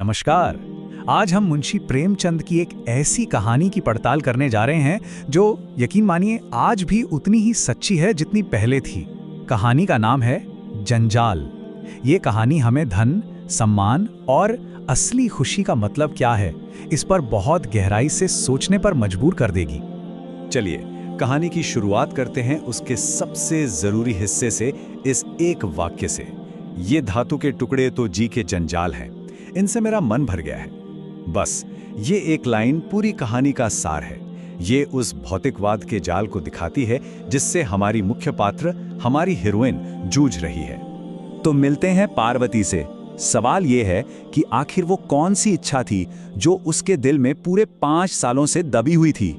नमस्कार। आज हम मुंशी प्रेमचंद की एक ऐसी कहानी की पड़ताल करने जा रहे हैं जो यकीन मानिए आज भी उतनी ही सच्ची है जितनी पहले थी। कहानी का नाम है जंजाल। ये कहानी हमें धन, सम्मान और असली खुशी का मतलब क्या है, इस पर बहुत गहराई से सोचने पर मजबूर कर देगी। चलिए कहानी की शुरुआत करते हैं उसके सबसे जरूरी हिस्से से, इस एक वाक्य से। ये धातु के टुकड़े तो जी के जंजाल हैं, इनसे मेरा मन भर गया है। बस ये एक लाइन पूरी कहानी का सार है। ये उस भौतिकवाद के जाल को दिखाती है जिससे हमारी मुख्य पात्र, हमारी हीरोइन जूझ रही है। तो मिलते हैं पार्वती से। सवाल ये है कि आखिर वो कौन सी इच्छा थी जो उसके दिल में पूरे 5 सालों से दबी हुई थी।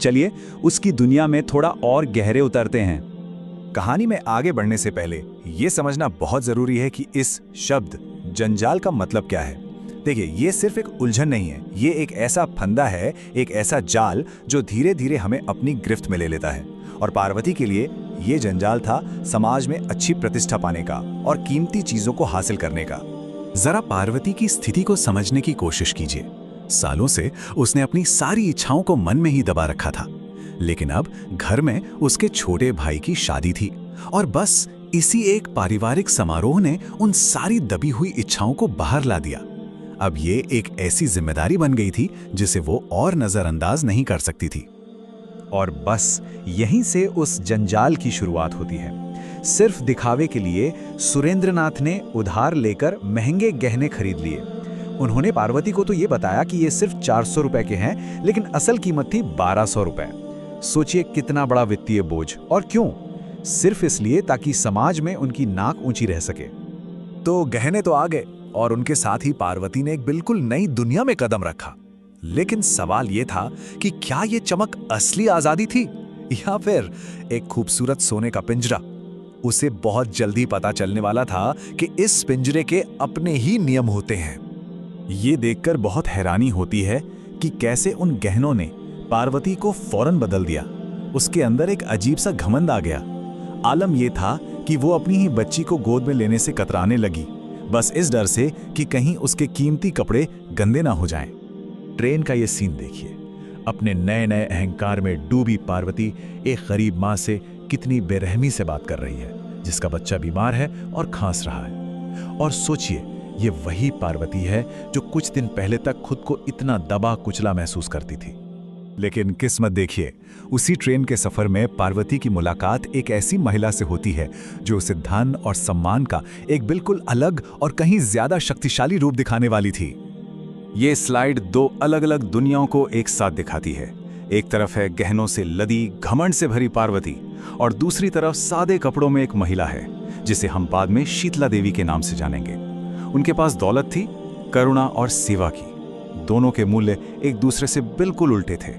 चलिए उसकी दुनिया में थोड़ा और गहरे उतरते हैं। कहानी में आगे बढ़ने से पहले ये समझना बहुत जरूरी है कि इस शब्द जंजाल का मतलब क्या है। देखिए, ये सिर्फ एक उलझन नहीं है, ये एक ऐसा फंदा है, एक ऐसा जाल जो धीरे धीरे हमें अपनी गिरफ्त में ले लेता है। और पार्वती के लिए ये जंजाल था समाज में अच्छी प्रतिष्ठा पाने का और कीमती चीजों को हासिल करने का। जरा पार्वती की स्थिति को समझने की कोशिश कीजिए। सालों से उसने अपनी सारी इच्छाओं को मन में ही दबा रखा था, लेकिन अब घर में उसके छोटे भाई की शादी थी और बस इसी एक पारिवारिक समारोह ने उन सारी दबी हुई इच्छाओं को बाहर ला दिया। अब ये एक ऐसी जिम्मेदारी बन गई थी जिसे वो और नजरअंदाज नहीं कर सकती थी। और बस यहीं से उस जंजाल की शुरुआत होती है। सिर्फ दिखावे के लिए सुरेंद्रनाथ ने उधार लेकर महंगे गहने खरीद लिए। उन्होंने पार्वती को तो ये बताया कि ये सिर्फ 400 रुपए के हैं, लेकिन असल कीमत थी 1200 रुपए। सोचिए कितना बड़ा वित्तीय बोझ, और क्यों? सिर्फ इसलिए ताकि समाज में उनकी नाक ऊंची रह सके। तो गहने तो आ गए और उनके साथ ही पार्वती ने एक बिल्कुल नई दुनिया में कदम रखा। लेकिन सवाल यह था कि क्या यह चमक असली आजादी थी या फिर एक खूबसूरत सोने का पिंजरा। उसे बहुत जल्दी पता चलने वाला था कि इस पिंजरे के अपने ही नियम होते हैं। ये देखकर बहुत हैरानी होती है कि कैसे उन गहनों ने पार्वती को फौरन बदल दिया। उसके अंदर एक अजीब सा घमंड आ गया। आलम यह था कि वो अपनी ही बच्ची को गोद में लेने से कतराने लगी, बस इस डर से कि कहीं उसके कीमती कपड़े गंदे ना हो जाएं। ट्रेन का ये सीन देखिए। अपने नए नए अहंकार में डूबी पार्वती एक गरीब माँ से कितनी बेरहमी से बात कर रही है, जिसका बच्चा बीमार है और खांस रहा है। और सोचिए, ये वही पार्वती है जो कुछ दिन पहले तक खुद को इतना दबा कुचला महसूस करती थी। लेकिन किस्मत देखिए, उसी ट्रेन के सफर में पार्वती की मुलाकात एक ऐसी महिला से होती है जो उसे धन और सम्मान का एक बिल्कुल अलग और कहीं ज्यादा शक्तिशाली रूप दिखाने वाली थी। ये स्लाइड 2 अलग अलग दुनियाओं को एक साथ दिखाती है। एक तरफ है गहनों से लदी, घमंड से भरी पार्वती, और दूसरी तरफ सादे कपड़ों में एक महिला है जिसे हम बाद में शीतला देवी के नाम से जानेंगे। उनके पास दौलत थी, करुणा और सेवा की। दोनों के मूल्य एक दूसरे से बिल्कुल उल्टे थे।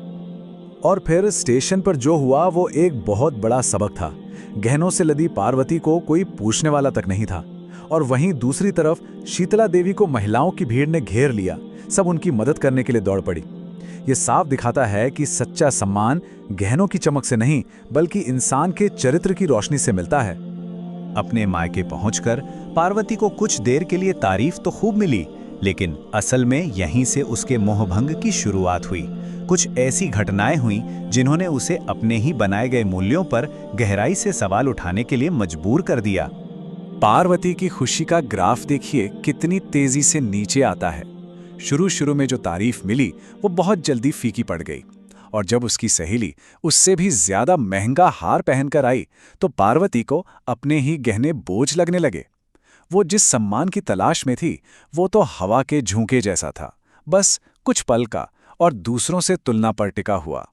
और फिर स्टेशन पर जो हुआ वो एक बहुत बड़ा सबक था। गहनों से लदी पार्वती को कोई पूछने वाला तक नहीं था, और वहीं दूसरी तरफ शीतला देवी को महिलाओं की भीड़ ने घेर लिया। सब उनकी मदद करने के लिए दौड़ पड़ी। ये साफ दिखाता है कि सच्चा सम्मान गहनों की चमक से नहीं, बल्कि इंसान के चरित्र की रोशनी से मिलता है। अपने मायके पहुंचकर पार्वती को कुछ देर के लिए तारीफ तो खूब मिली, लेकिन असल में यहीं से उसके मोहभंग की शुरुआत हुई। कुछ ऐसी घटनाएं हुई जिन्होंने उसे अपने ही बनाए गए मूल्यों पर गहराई से सवाल उठाने के लिए मजबूर कर दिया। पार्वती की खुशी का ग्राफ देखिए कितनी तेजी से नीचे आता है। शुरू में जो तारीफ मिली वो बहुत जल्दी फीकी पड़ गई, और जब उसकी सहेली उससे भी ज्यादा महंगा हार पहनकर आई तो पार्वती को अपने ही गहने बोझ लगने लगे। वो जिस सम्मान की तलाश में थी वो तो हवा के झोंके जैसा था, बस कुछ पल का और दूसरों से तुलना पर टिका हुआ।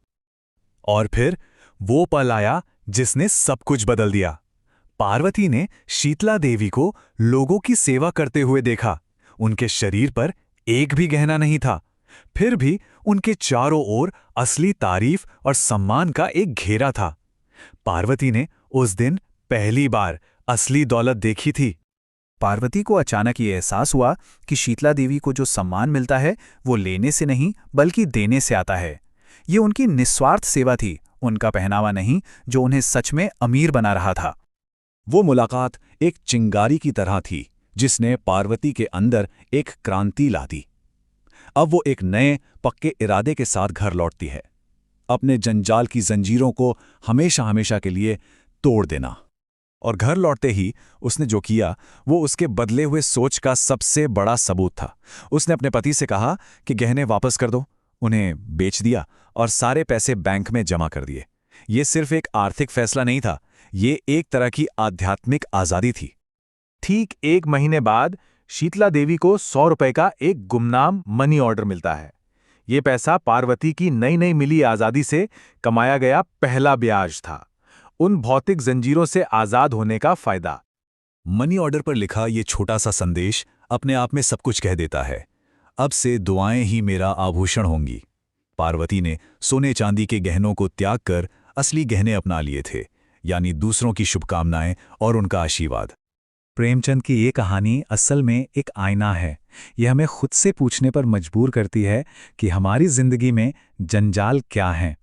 और फिर वो पल आया जिसने सब कुछ बदल दिया। पार्वती ने शीतला देवी को लोगों की सेवा करते हुए देखा। उनके शरीर पर एक भी गहना नहीं था, फिर भी उनके चारों ओर असली तारीफ और सम्मान का एक घेरा था। पार्वती ने उस दिन पहली बार असली दौलत देखी थी। पार्वती को अचानक ये एहसास हुआ कि शीतला देवी को जो सम्मान मिलता है वो लेने से नहीं बल्कि देने से आता है। ये उनकी निस्वार्थ सेवा थी, उनका पहनावा नहीं जो उन्हें सच में अमीर बना रहा था। वो मुलाकात एक चिंगारी की तरह थी जिसने पार्वती के अंदर एक क्रांति ला दी। अब वो एक नए पक्के इरादे के साथ घर लौटती है, अपने जंजाल की जंजीरों को हमेशा हमेशा के लिए तोड़ देना। और घर लौटते ही उसने जो किया वो उसके बदले हुए सोच का सबसे बड़ा सबूत था। उसने अपने पति से कहा कि गहने वापस कर दो, उन्हें बेच दिया और सारे पैसे बैंक में जमा कर दिए। ये सिर्फ एक आर्थिक फैसला नहीं था, ये एक तरह की आध्यात्मिक आज़ादी थी। ठीक 1 महीने बाद शीतला देवी को 100 रुपए का एक गुमनाम मनी ऑर्डर मिलता है। ये पैसा पार्वती की नई नई मिली आज़ादी से कमाया गया पहला ब्याज था, उन भौतिक जंजीरों से आज़ाद होने का फायदा। मनी ऑर्डर पर लिखा ये छोटा सा संदेश अपने आप में सब कुछ कह देता है। अब से दुआएं ही मेरा आभूषण होंगी। पार्वती ने सोने चांदी के गहनों को त्याग कर असली गहने अपना लिए थे, यानी दूसरों की शुभकामनाएं और उनका आशीर्वाद। प्रेमचंद की ये कहानी असल में एक आईना है। यह हमें खुद से पूछने पर मजबूर करती है कि हमारी जिंदगी में जंजाल क्या हैं?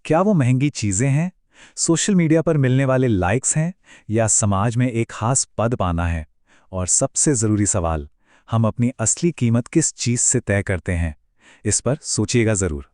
क्या वो महंगी चीजें हैं, सोशल मीडिया पर मिलने वाले लाइक्स हैं, या समाज में एक खास पद पाना है? और सबसे ज़रूरी सवाल, हम अपनी असली कीमत किस चीज़ से तय करते हैं? इस पर सोचिएगा ज़रूर।